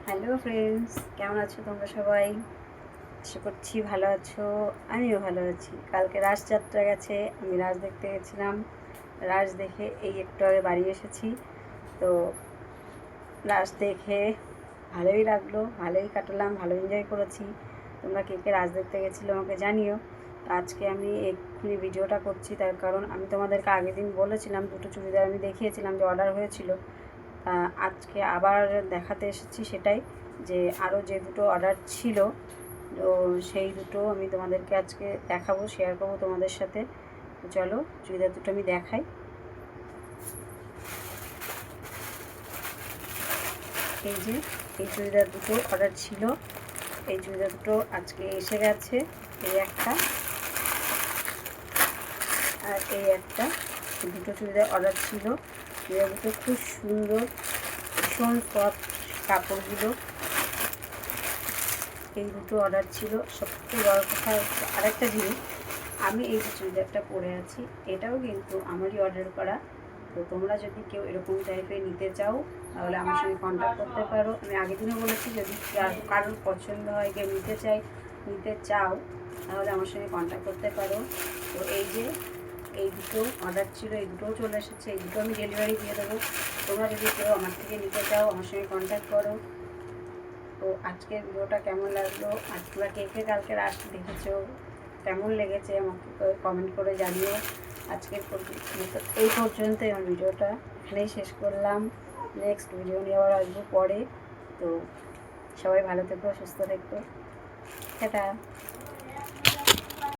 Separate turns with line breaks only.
Hello friends, কেমন আছো তোমরা সবাই? আশা করছি ভালো আছো। আমিও ভালো আছি। কালকে রাসযাত্রা গেছে, আমি রাস দেখতে গেছিলাম। রাস দেখে এই একটু আগে বাড়ি এসেছি। তো রাস দেখে ভালোই লাগলো, ভালোই কাটালাম, ভালো এনজয় করেছি। তোমরা কে কে রাস দেখতে গেছিলো আমাকে জানিও। আজকে আমি এক্ষুনি ভিডিওটা করছি, তার কারণ আমি তোমাদেরকে আগের দিন বলেছিলাম দুটো চুড়িদার আমি দেখিয়েছিলাম যে অর্ডার হয়েছিল। আজকে আবার দেখাতে এসেছি সেটাই, যে আরও যে দুটো অর্ডার ছিল, তো সেই দুটো আমি তোমাদেরকে আজকে দেখাবো, শেয়ার করবো তোমাদের সাথে। তো চলো চুড়িদার দুটো আমি দেখাই। এই যে এই চুড়িদার দুটো অর্ডার ছিল, এই চুড়িদার দুটো আজকে এসে গেছে। এই একটা আর এই একটা, দুটো চুড়িদার অর্ডার ছিল। চুড়িদার দুটো খুব সুন্দর, ভীষণ সফট কাপড়গুলো। এই দুটো অর্ডার ছিল। সবথেকে বড় কথা হচ্ছে আরেকটা জিনিস, আমি এই যে চুড়িদারটা পরে আছি এটাও কিন্তু আমারই অর্ডার করা। তো তোমরা যদি কেউ এরকম টাইপের নিতে চাও তাহলে আমার সঙ্গে কন্ট্যাক্ট করতে পারো। আমি আগের দিনও বলেছি, যদি কারোর পছন্দ হয়, কেউ নিতে চাও তাহলে আমার সঙ্গে কন্ট্যাক্ট করতে পারো। তো এই যে এই দুটো অর্ডার ছিল, এই দুটোও চলে এসেছে। এই দুটো আমি ডেলিভারি দিয়ে দেবো। তোমরা যদি কেউ আমার থেকে নিতে চাও আমার সঙ্গে কন্ট্যাক্ট করো। তো আজকের ভিডিওটা কেমন লাগলো, আর তোমরা কে কে কালকে রাস দেখেছো, কেমন লেগেছে আমাকে কমেন্ট করে জানিও। আজকের এই পর্যন্তই আমার ভিডিওটা এখানেই শেষ করলাম। নেক্সট ভিডিও নিয়ে আবার আসবো পরে। তো সবাই ভালো থেকো, সুস্থ থেকো, টাটা।